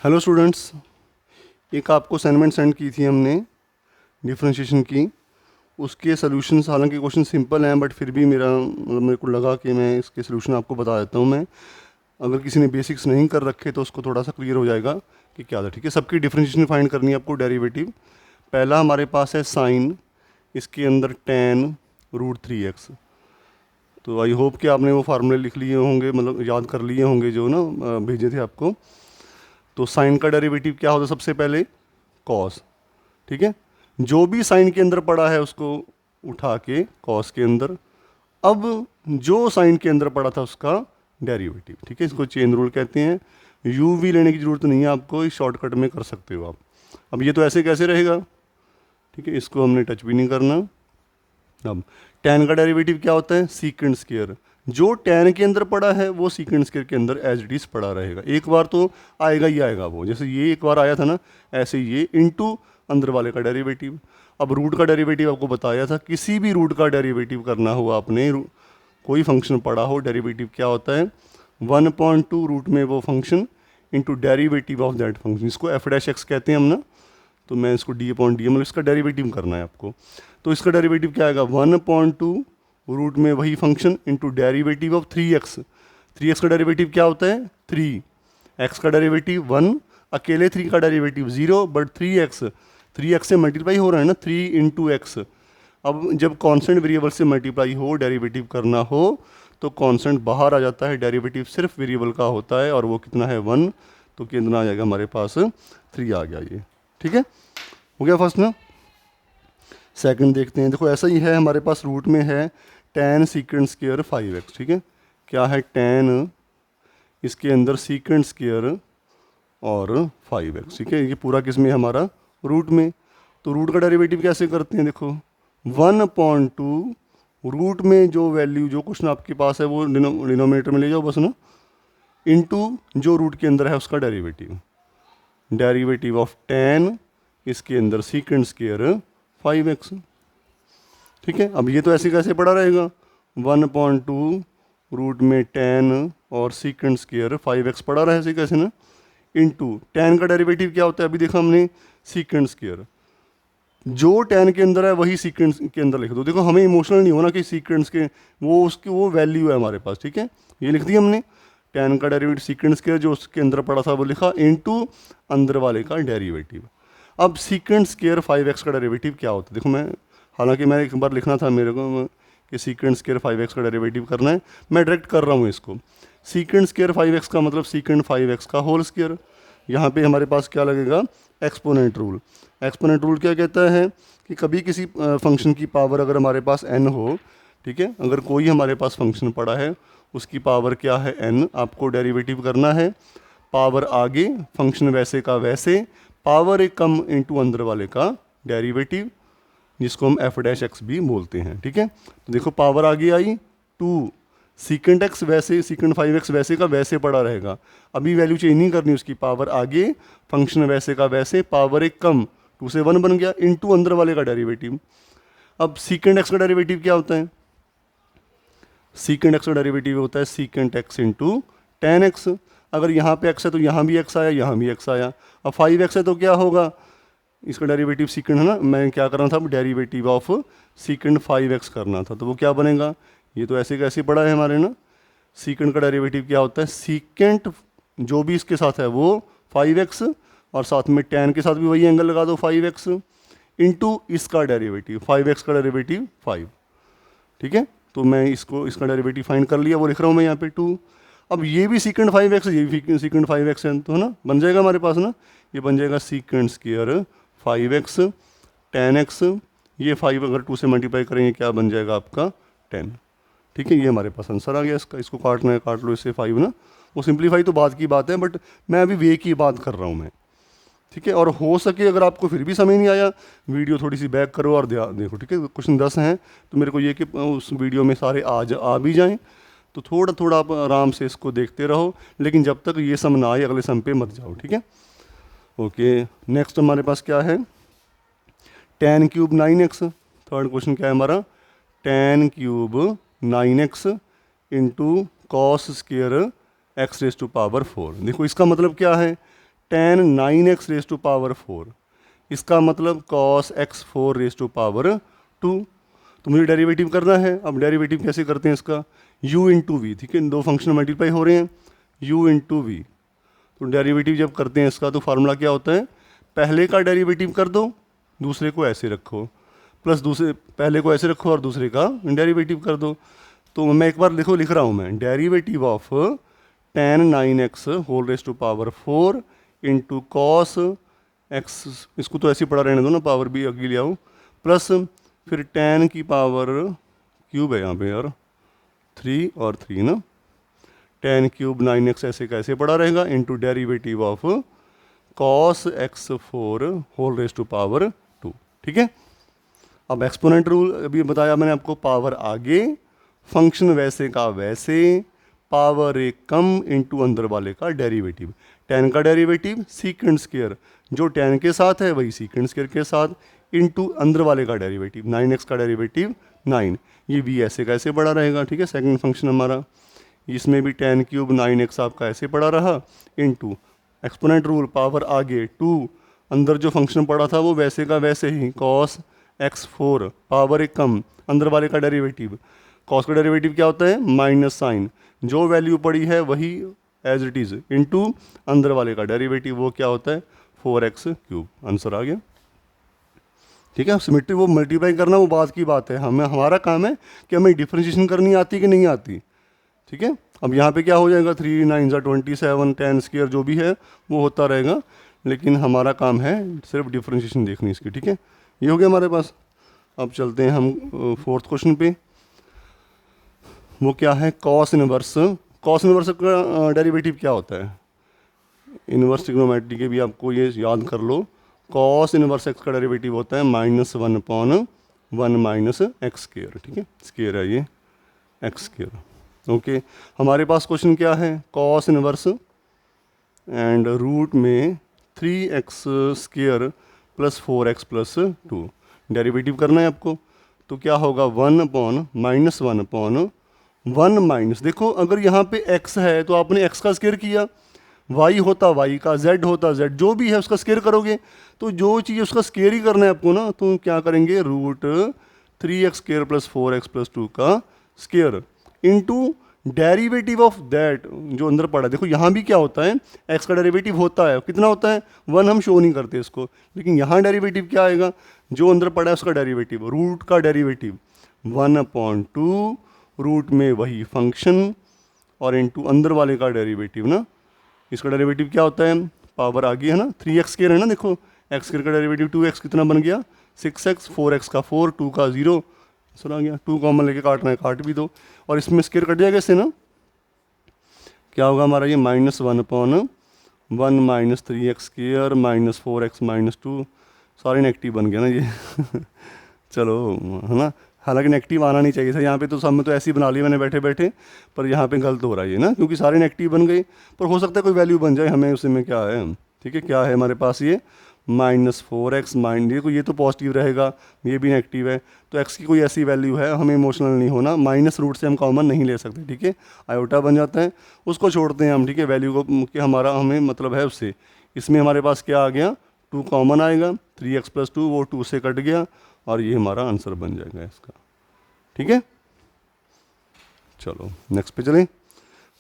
Hello students, एक आपको assignment send की थी हमने डिफरेंशिएशन की। उसके सॉल्यूशंस, हालांकि क्वेश्चन सिंपल हैं बट फिर भी मेरे को लगा कि मैं इसके सॉल्यूशन आपको बता देता हूँ। मैं अगर किसी ने बेसिक्स नहीं कर रखे तो उसको थोड़ा सा क्लियर हो जाएगा कि क्या था। ठीक है, सबकी डिफरेंशिएशन फाइंड करनी है आपको, डेरिवेटिव। पहला हमारे पास है साइन, इसके अंदर tan √3x। तो आई होप कि आपने वो फार्मूले लिख लिए होंगे, मतलब याद कर लिए होंगे जो ना भेजे थे आपको। तो साइन का डेरिवेटिव क्या होता है? सबसे पहले कॉस। ठीक है, जो भी साइन के अंदर पड़ा है उसको उठा के कॉस के अंदर, अब जो साइन के अंदर पड़ा था उसका डेरिवेटिव। ठीक है, इसको चेन रूल कहते हैं। यू वी लेने की जरूरत नहीं है आपको, इस शॉर्टकट में कर सकते हो आप। अब ये तो ऐसे कैसे रहेगा? ठीक है, इसको हमने टच भी नहीं करना। अब tan का डेरिवेटिव क्या होता है? Secant square. जो tan के अंदर पड़ा है वो सीकेंट स्क्वायर के अंदर एज इट इज पड़ा रहेगा। एक बार तो आएगा ही आएगा वो, जैसे ये एक बार आया था ना, ऐसे ये इनटू अंदर वाले का डेरिवेटिव। अब रूट का डेरिवेटिव आपको बताया था, किसी भी रूट का डेरिवेटिव करना हो आपने, कोई फंक्शन पड़ा हो, डेरिवेटिव क्या होता है? 1/2 रूट में वो function into derivative of that function, इसको f' कहते हैं हम ना। तो मैं इसको d/d, मतलब इसका डेरिवेटिव करना है आपको। तो इसका डेरिवेटिव क्या आएगा? 1/2 रूट में वही function into derivative of 3x। 3x का डेरिवेटिव क्या होता है? 3। x का डेरिवेटिव 1, अकेले 3 का डेरिवेटिव 0, बट 3x से मल्टीप्लाई हो रहा है ना, 3 × x। अब जब कांस्टेंट वेरिएबल से मल्टीप्लाई हो, डेरिवेटिव करना हो, तो कांस्टेंट बाहर आ जाता है, डेरिवेटिव सिर्फ वेरिएबल का होता है, और वो कितना है? 1। तो कितना आ जाएगा हमारे पास? 3 आ गया ये। ठीक है, हो गया फर्स्ट ना। सेकंड देखते हैं। देखो ऐसा ही है, हमारे पास रूट में है tan सीकेंट स्क्वायर 5x। ठीक है, क्या है? tan, इसके अंदर सीकेंट स्क्वायर और 5x। ठीक है, ये पूरा किस में? हमारा रूट में। तो रूट का डेरिवेटिव कैसे करते हैं? देखो 1/2 रूट में जो वैल्यू, जो क्वेश्चन आपके पास है वो डिनोमिनेटर में ले जाओ बस ना, इनटू जो रूट के अंदर है उसका डेरिवेटिव। डेरिवेटिव ऑफ tan, इसके अंदर सीकेंट स्क्वायर 5x। ठीक है, अब ये तो ऐसे कैसे पड़ा रहेगा? 1/2 रूट में tan और सीकेंट स्क्वायर 5x पड़ा रहे, ऐसे कैसे ना, इनटू tan का डेरिवेटिव क्या होता है? अभी देखा हमने, सीकेंट स्क्वायर। जो tan के अंदर है वही सीकेंट के अंदर लिख दो। देखो हमें इमोशनल नहीं होना कि सीकेंट्स के वो उसकी वो वैल्यू है हमारे पास। ठीक है, ये लिख दिया हमने, tan का डेरिवेटिव सीकेंट स्क्वायर जो उसके अंदर पड़ा था वो लिखा, इनटू अंदर वाले का डेरिवेटिव। अब सीकेंट स्क्वायर 5x का डेरिवेटिव क्या होता है? देखो मैं, हालांकि मैं एक बार लिखना था मेरे को कि सीकेंट स्क्वायर 5x का डेरिवेटिव करना है, मैं डायरेक्ट कर रहा हूँ इसको। सीकेंट स्क्वायर 5x का मतलब सीकेंट 5x का होल स्क्वायर। यहाँ पे हमारे पास क्या लगेगा? Exponent rule. एक्सपोनेंट रूल क्या कहता है कि कभी किसी फंक्शन की पावर अगर हमारे पास n हो, ठीक है, अगर कोई हमारे पास फंक्शन पड़ा है उसकी पावर क्या है? n, आपको डेरिवेटिव करना है। पावर आगे, फंक्शन वैसे का वैसे, पावर एक कम इंटू अंदर वाले का डेरिवेटिव, जिसको हम f' भी बोलते हैं। ठीक है, तो देखो पावर आगे आई 2, सीकेंट x वैसे, सीकेंट 5x वैसे का वैसे पड़ा रहेगा, अभी वैल्यू चेंज नहीं करनी उसकी। पावर आगे, फंक्शन वैसे का वैसे, पावर एक कम, 2 से 1 बन गया, इंटू अंदर वाले का डेरिवेटिव। अब सीकेंट x का डेरिवेटिव क्या होता है? सीकेंट x का डेरिवेटिव होता है secant x into tan x। अगर यहाँ पे x है तो यहाँ भी x आया, यहाँ भी x आया। अब 5x है तो क्या होगा? इसका डेरिवेटिव सीकेंट है ना, मैं क्या कर रहा था? अब डेरिवेटिव ऑफ सीकेंट 5x करना था, तो वो क्या बनेगा? ये तो ऐसे कैसे पड़ा है हमारे ना। सीकेंट का डेरिवेटिव क्या होता है? सीकेंट जो भी इसके साथ है वो 5x, और साथ में tan के साथ भी वही एंगल लगा दो 5x, इंटू इसका डेरिवेटिव 5x का डेरिवेटिव 5। ठीक है, तो मैं इसका डेरिवेटिव फाइंड कर लिया, वो लिख रहा हूँ मैं यहाँ पे 2। अब ये भी सीकेंट 5x, ये भी सीकेंट 5x है, तो है ना, बन जाएगा हमारे पास ना, ये बन जाएगा secant square 5x tan x, ये 5 अगर 2 से मल्टीप्लाई करेंगे क्या बन जाएगा आपका? 10। ठीक है, ये हमारे पास आंसर आ गया इसका। इसको काटना है, काट लो इससे 5 ना, वो सिंप्लीफाई तो बात की बात है, बट मैं अभी वे की बात कर रहा हूँ मैं। ठीक है, और हो सके अगर आपको फिर भी समझ नहीं आया, वीडियो थोड़ी सी बैक करो और देखो। ठीक है, क्वेश्चन 10 हैं, तो मेरे को ये कि उस वीडियो में सारे आ भी जाएँ, तो थोड़ा थोड़ा आप आराम से इसको देखते रहो, लेकिन जब तक ये सम ना आए अगले सम पे मत जाओ। ठीक है, ओके। नेक्स्ट हमारे पास क्या है? tan cube 9x। Third question क्या है हमारा? tan cube 9x into cos square x⁴। देखो इसका मतलब क्या है? tan 9x raise to power 4, इसका मतलब cos x 4 raise to power 2। तो मुझे डेरिवेटिव करना है। अब डेरिवेटिव कैसे करते हैं इसका, u इंटू वी, ठीक है, दो फंक्शन मल्टीप्लाई हो रहे हैं, u इंटू वी। तो डेरिवेटिव जब करते हैं इसका तो फार्मूला क्या होता है, पहले का डेरिवेटिव कर दो, दूसरे को ऐसे रखो, प्लस दूसरे पहले को ऐसे रखो और दूसरे का डेरिवेटिव कर दो। तो मैं एक बार लिख रहा हूँ मैं, derivative of tan 9x whole raise to power 4 into cos x, इसको तो ऐसे ही पड़ा रहने दो ना, पावर भी अगली ले आओ, प्लस फिर tan की पावर क्यूब है यहाँ पे यार, 3 और 3 ना, tan क्यूब 9x ऐसे कैसे पड़ा रहेगा into derivative of cos x 4 whole raise to power 2, ठीक है। अब एक्सपोनेंट रूल अभी बताया मैंने आपको, पावर आगे, फंक्शन वैसे का वैसे, पावर एक कम इंटू अंदर वाले का डेरिवेटिव। tan का डेरिवेटिव सीकेंड स्क्वायर, जो tan के साथ है वही सीकेंड स्क्वायर के साथ, इंटू अंदर वाले का डेरिवेटिव, 9x का डेरिवेटिव 9, ये भी ऐसे कैसे पड़ा रहेगा, ठीक है, सेकंड फंक्शन हमारा। इसमें भी tan क्यूब 9x आपका ऐसे पड़ा रहा, इंटू एक्सपोनेंट रूल, पावर आगे 2, अंदर जो फंक्शन पड़ा था वो वैसे का वैसे ही, cos x 4, पावर एक कम, अंदर वाले का डेरिवेटिव, cos का डेरिवेटिव क्या होता है, माइनस साइन, जो वैल्यू पड़ी है वही एज इट इज़, इंटू अंदर वाले का डेरिवेटिव, वो क्या होता है 4x क्यूब। आंसर आ गया, ठीक है। सिमेट्री वो मल्टीप्लाई करना वो बात की बात है, हमारा काम है कि हमें डिफरेंशिएशन करनी आती कि नहीं आती, ठीक है। अब यहाँ पे क्या हो जाएगा, 3 9 27, tan स्क्वायर जो भी है वो होता रहेगा, लेकिन हमारा काम है सिर्फ डिफरेंशिएशन देखनी इसकी, ठीक है। ये हो गया हमारे पास। अब चलते हैं हम फोर्थ क्वेश्चन पे, वो क्या है, कॉस इनवर्स। कॉस इनवर्स का डेरिवेटिव क्या होता है, इनवर्स ट्रिग्नोमेट्री के भी आपको ये याद कर लो, कॉस इनवर्स एक्स का डेरिवेटिव होता है -1/1 माइनस एक्स स्क्वायर, ठीक है, स्क्वायर है ये एक्स स्क्वायर, ओके। हमारे पास क्वेश्चन क्या है, कॉस इनवर्स एंड रूट में 3x square plus 4x plus 2, derivative करना है आपको। तो क्या होगा, 1/-1 माइनस, देखो अगर यहाँ पे x है तो आपने x का स्क्वायर किया, y होता y का, z होता z, जो भी है उसका स्क्वायर करोगे, तो जो चीज़ उसका स्क्वायर ही करना है आपको ना, तो क्या करेंगे, root 3x square plus 4x plus 2 का square into derivative of that जो अंदर पड़ा है। देखो यहाँ भी क्या होता है, x का डेरिवेटिव होता है, कितना होता है 1, हम शो नहीं करते इसको, लेकिन यहाँ डेरिवेटिव क्या आएगा, जो अंदर पड़ा है उसका डेरिवेटिव, रूट का डेरिवेटिव 1/2, रूट में वही फंक्शन और इंटू अंदर वाले का डेरिवेटिव ना, इसका डेरिवेटिव क्या होता है, पावर आ गई है ना, 3x स्क्वायर है ना, देखो x स्क्वायर का डेरिवेटिव 2x कितना बन गया 6x, 4x का 4, 2 का 0, सर आ गया, 2 कॉमन लेके काटना है काट भी दो, और इसमें स्क्वायर कट जाएगा इससे ना, क्या होगा हमारा ये -1/1 minus 3x square minus 4x minus 2, सारे नेगेटिव बन गया ना ये चलो है ना, हालांकि नेगेटिव आना नहीं चाहिए था यहाँ पे, तो सब में तो ऐसे ही बना लिया मैंने बैठे बैठे, पर यहाँ पे गलत हो रहा है ये ना, क्योंकि सारे नेगेटिव बन गए, पर हो सकता है कोई वैल्यू बन जाए, हमें उसी में क्या है, ठीक है, क्या है हमारे पास ये -4x माइनस, ये तो पॉजिटिव रहेगा, ये भी नेगेटिव है, तो x की कोई ऐसी वैल्यू है, हमें इमोशनल नहीं होना, माइनस रूट से हम कॉमन नहीं ले सकते, ठीक है, आयोटा बन जाता है, उसको छोड़ते हैं हम, ठीक है, वैल्यू को कि हमारा हमें मतलब है उससे। इसमें हमारे पास क्या आ गया, 2 कॉमन आएगा, 3x प्लस 2 वो 2 से कट गया, और ये हमारा आंसर बन जाएगा इसका, ठीक है। चलो नेक्स्ट पे चलें,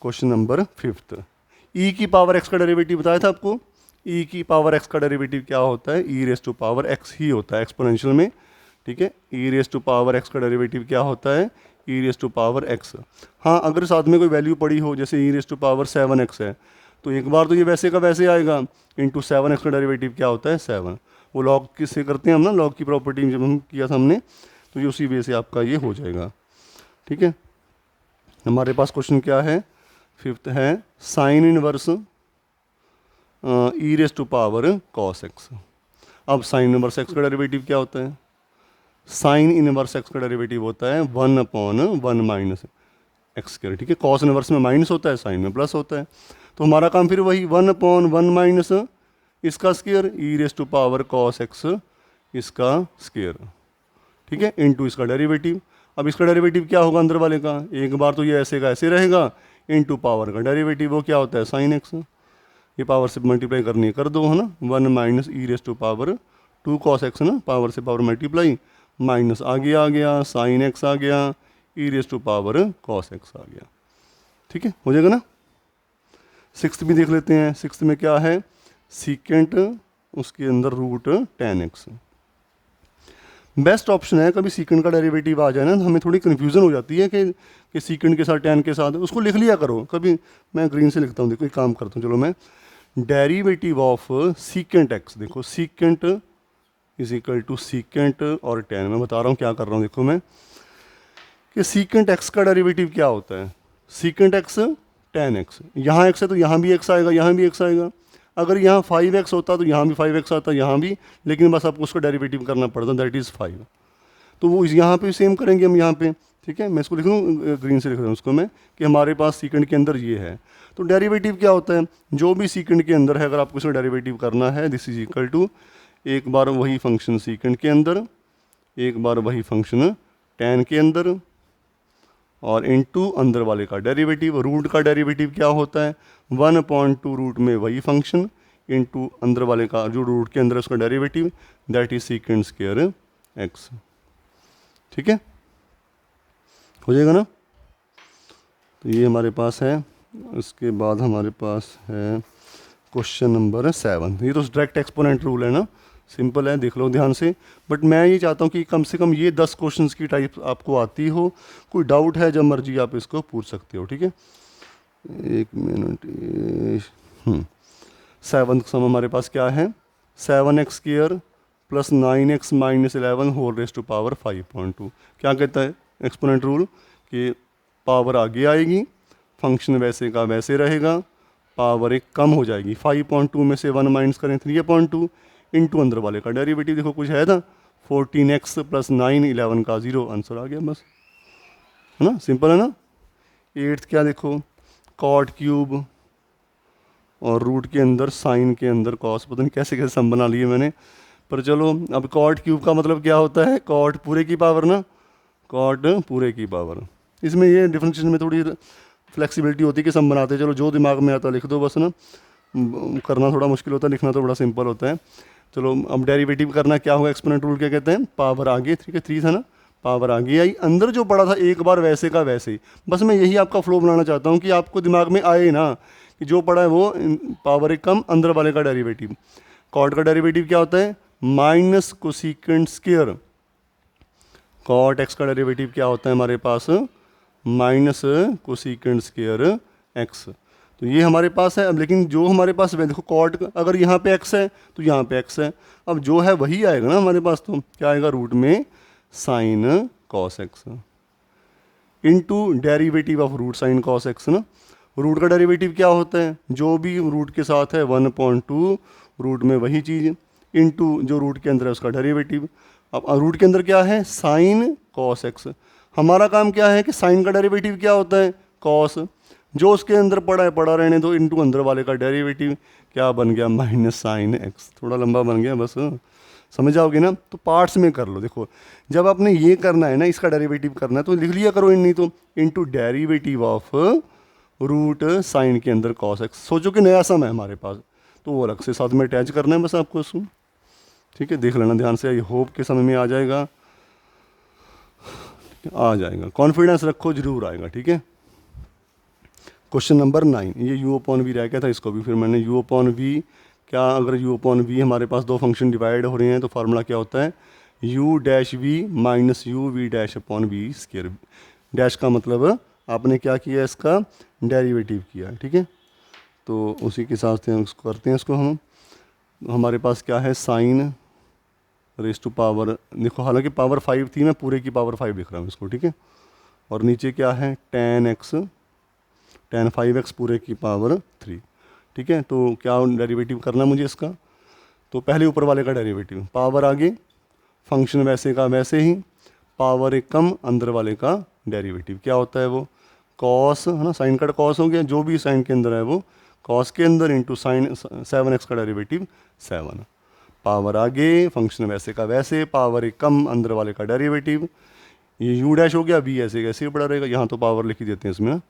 क्वेश्चन नंबर 5, e की पावर x का डेरिवेटिव बताया था आपको, e की पावर x का डेरिवेटिव क्या होता है, e raise to power x ही होता है एक्सपोनेंशियल में, ठीक है, e raise to power x का डेरिवेटिव क्या होता है, e raise to power x। हाँ, अगर साथ में कोई वैल्यू पड़ी हो, जैसे e raise to power 7x है, तो एक बार तो ये वैसे का वैसे आएगा, इंटू 7x का डेरिवेटिव क्या होता है 7, वो लॉग किससे करते हैं हम ना, लॉग की प्रॉपर्टी जब हम किया था हमने, तो ये उसी वे से आपका ये हो जाएगा, ठीक है। हमारे पास क्वेश्चन क्या है, 5 है, sine inverse e raise to power cos x. अब साइन इनवर्स एक्स का डेरिवेटिव क्या होता है, साइन इनवर्स एक्स का डेरिवेटिव होता है 1/1 माइनस एक्स स्क्वायर, ठीक है, कॉस इनवर्स में माइनस होता है, साइन में प्लस होता है, तो हमारा काम फिर वही 1/1 माइनस इसका square, e raise to power cos x इसका स्क्वायर, ठीक है, इनटू इसका डेरिवेटिव। अब इसका डेरिवेटिव क्या होगा अंदर वाले का, एक बार तो ये ऐसे का ऐसे रहेगा, इनटू पावर का डेरिवेटिव वो क्या होता है साइन एक्स, ये पावर से मल्टीप्लाई करनी है कर दो, है ना, 1 minus e raise to power 2 cos x, है ना, पावर से पावर मल्टीप्लाई, माइनस आगे आ गया, साइन एक्स आ गया, e raise to power cos x आ गया। ठीक है, हो जाएगा ना। सिक्स्थ भी देख लेते हैं। सिक्स्थ में क्या है, सीकेंट, उसके अंदर root tan x। Best option है, कभी सीकेंट का डेरिवेटिव आ जाए ना तो हमें थोड़ी कन्फ्यूजन हो जाती है कि सीकेंट के साथ tan के साथ, उसको लिख लिया करो। कभी मैं ग्रीन से लिखता हूँ, देखो एक काम करता हूँ, चलो मैं डेरिवेटिव ऑफ सीकेंट x, देखो secant is equal to secant और tan। मैं बता रहा हूँ क्या कर रहा हूँ, देखो मैं कि सीकेंट x का डेरिवेटिव क्या होता है, सीकेंट x tan x, यहाँ x है तो यहाँ भी x आएगा, यहाँ भी x आएगा। अगर यहाँ 5x होता तो यहाँ भी 5x आता, यहाँ भी, लेकिन बस आपको उसका डेरिवेटिव करना पड़ता, दैट इज़ 5। तो वो यहाँ पे सेम करेंगे हम यहाँ पे। ठीक है, मैं इसको लिख दूँ, ग्रीन से लिख रहा हूँ उसको मैं, कि हमारे पास सीकेंड के अंदर ये है। तो डेरिवेटिव क्या होता है, जो भी सीकेंड के अंदर है अगर आपको इसका डेरिवेटिव करना है, दिस इज इक्वल टू एक बार वही फंक्शन सीकेंड के अंदर, एक बार वही फंक्शन tan के अंदर, और इनटू अंदर वाले का डेरिवेटिव। रूट का डेरिवेटिव क्या होता है, 1/2 रूट में वही फंक्शन इनटू अंदर वाले का जो रूट के अंदर उसका derivative, that is secant square x. ठीक है, हो जाएगा ना। तो ये हमारे पास है। उसके बाद हमारे पास है क्वेश्चन नंबर 7। ये तो डायरेक्ट एक्सपोनेंट रूल है ना, सिंपल है, देख लो ध्यान से। बट मैं ये चाहता हूँ कि कम से कम ये 10 क्वेश्चंस की टाइप आपको आती हो। कोई डाउट है जब मर्जी आप इसको पूछ सकते हो। ठीक है, एक मिनट। 7th सम हमारे पास क्या है, 7x square plus 9x minus 11 whole raise to power 5.2। क्या कहता है एक्सपोनेंट रूल, कि पावर आगे आएगी, फंक्शन वैसे का वैसे रहेगा, पावर एक कम हो जाएगी। 5.2 में से 1 माइनस करें 3.2 इनटू अंदर वाले का डेरिवेटिव, देखो कुछ है था 14x प्लस 9 11 का 0, आंसर आ गया बस, है ना, सिंपल है ना। 8th क्या देखो, कॉट क्यूब और रूट के अंदर साइन के अंदर कॉस, पता नहीं कैसे कैसे सम बना लिए मैंने, पर चलो। अब कॉट क्यूब का मतलब क्या होता है, कॉट पूरे की पावर ना, कॉट पूरे की पावर। इसमें ये डिफरेंशिएशन में थोड़ी फ्लेक्सिबिलिटी होती है कि सम बनाते, चलो जो दिमाग में आता लिख दो बस ना, करना थोड़ा मुश्किल होता है, लिखना तो बड़ा सिंपल होता है। चलो अब डेरिवेटिव करना क्या होगा, एक्सपोनेंट रूल क्या कहते हैं, पावर आगे, ठीक है 3 था ना, पावर आगे आई, अंदर जो पड़ा था एक बार वैसे का वैसे ही। बस मैं यही आपका फ्लो बनाना चाहता हूँ कि आपको दिमाग में आए ना कि जो पड़ा है वो पावर एक कम अंदर वाले का डेरिवेटिव। कॉट का डेरिवेटिव क्या होता है, minus cosecant square. Cot x का डेरिवेटिव क्या होता है हमारे पास, माइनस कोसेकेंट स्क्वायर एक्स। तो ये हमारे पास है। अब लेकिन जो हमारे पास देखो कॉट अगर यहाँ पे एक्स है तो यहाँ पे एक्स है, अब जो है वही आएगा ना हमारे पास। तो क्या आएगा, रूट में sine cos x into derivative of root sine cos x ना। रूट का डेरिवेटिव क्या होता है, जो भी रूट के साथ है 1/2 रूट में वही चीज़ इनटू जो रूट के अंदर है उसका डेरिवेटिव। अब रूट के अंदर क्या है, साइन कॉस एक्स। हमारा काम क्या है कि साइन का डेरिवेटिव क्या होता है, कॉस। जो उसके अंदर पड़ा है पड़ा रहने दो, इनटू अंदर वाले का डेरिवेटिव क्या बन गया, माइनस साइन एक्स। थोड़ा लंबा बन गया बस, समझ जाओगे ना। तो पार्ट्स में कर लो। देखो जब आपने ये करना है ना, इसका डेरिवेटिव करना है तो लिख लिया करो, नहीं तो into derivative of root sine के अंदर कॉस एक्स। सोचो कि नया सम है हमारे पास, तो वो अलग से साथ में अटैच करना है बस आपको उसको। ठीक है, देख लेना ध्यान से, आई होप के समय में आ जाएगा, आ जाएगा, कॉन्फिडेंस रखो जरूर आएगा। ठीक है, क्वेश्चन नंबर 9, ये u/v रह गया था, इसको भी फिर मैंने u/v क्या, अगर u/v हमारे पास दो फंक्शन डिवाइड हो रहे हैं तो फार्मूला क्या होता है, u-v minus u(v'/v square. Dash का मतलब आपने क्या किया, इसका डेरिवेटिव किया। ठीक है, तो उसी के साथ उसको करते हैं इसको हम। हमारे पास क्या है, साइन रेस टू पावर, देखो हालांकि पावर 5 थी, मैं पूरे की पावर 5 लिख रहा हूँ इसको। ठीक है, और नीचे क्या है, tan 5x पूरे की पावर 3। ठीक है, तो क्या डेरिवेटिव करना मुझे इसका, तो पहले ऊपर वाले का डेरिवेटिव, पावर आगे, फंक्शन वैसे का वैसे ही, पावर एक कम अंदर वाले का डेरिवेटिव क्या होता है वो, कॉस, है ना, साइन का कॉस हो गया, जो भी साइन के अंदर है वो कॉस के अंदर इंटू साइन 7x का डेरिवेटिव 7। पावर आगे, फंक्शन वैसे का वैसे, पावर एक कम अंदर वाले का डेरिवेटिव, ये u' हो गया, v ऐसे कैसे पड़ा रहेगा, यहाँ तो पावर लिख ही देते हैं इसमें ना,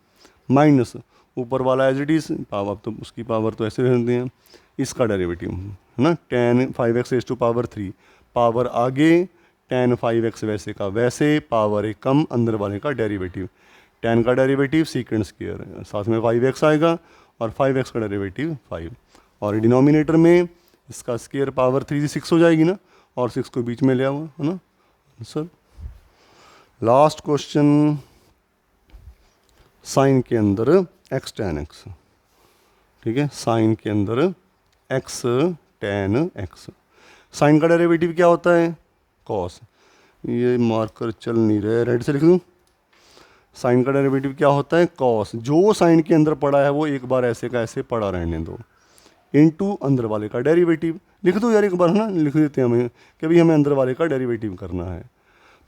माइनस ऊपर वाला एज इट इज़, पावर तो उसकी पावर तो ऐसे रहती हैं, इसका डेरिवेटिव है ना, tan 5x raise to power 3, power आगे tan 5x वैसे का वैसे, पावर एक कम अंदर वाले का डेरिवेटिव, tan का डेरिवेटिव सीकेंड स्क्वायर, साथ में 5x आएगा और 5x का डेरिवेटिव 5, और डिनोमिनेटर में इसका स्क्वायर पावर 3 6 हो जाएगी ना, और 6 को बीच में ले आओ, है ना आंसर। लास्ट क्वेश्चन, साइन के अंदर x tan x, ठीक है, साइन के अंदर x tan x, साइन का डेरिवेटिव क्या होता है, कॉस, ये मार्कर चल नहीं रहे, रेड से लिख दूँ, साइन का डेरिवेटिव क्या होता है, कॉस, जो साइन के अंदर पड़ा है वो एक बार ऐसे का ऐसे पड़ा रहने दो, इनटू अंदर वाले का डेरिवेटिव, लिख दो यार एक बार, है ना, लिख देते हैं हमें कि भाई हमें अंदर वाले का डेरिवेटिव करना है।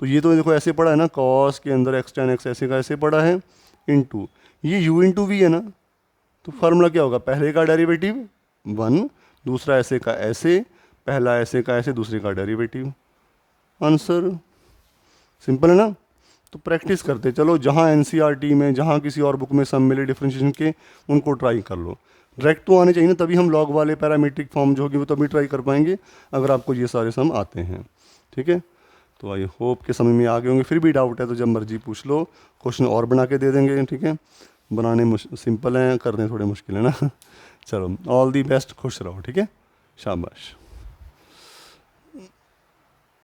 तो ये तो देखो ऐसे पड़ा है ना, कॉस के अंदर x tan x ऐसे का ऐसे पड़ा है, इनटू ये u इंटू वी है ना, तो फार्मूला क्या होगा, पहले का डेरिवेटिव 1, दूसरा ऐसे का ऐसे, पहला ऐसे का ऐसे, दूसरे का डेरिवेटिव, आंसर। सिंपल है ना। तो प्रैक्टिस करते चलो, जहाँ एनसीईआरटी में, जहाँ किसी और बुक में सम मिले डिफरेंशिएशन के, उनको ट्राई कर लो। डायरेक्ट तो आने चाहिए ना, तभी हम लॉग वाले पैरामीट्रिक फॉर्म जो होगी वो तभी ट्राई कर पाएंगे अगर आपको ये सारे सम आते हैं। ठीक है, तो आई होप के समझ में आ गए होंगे। फिर भी डाउट है तो जब मर्जी पूछ लो, क्वेश्चन और बना के दे देंगे। ठीक है, बनाने सिंपल हैं, करने थोड़े मुश्किल है ना। चलो, ऑल दी बेस्ट, खुश रहो। ठीक है, शाबाश।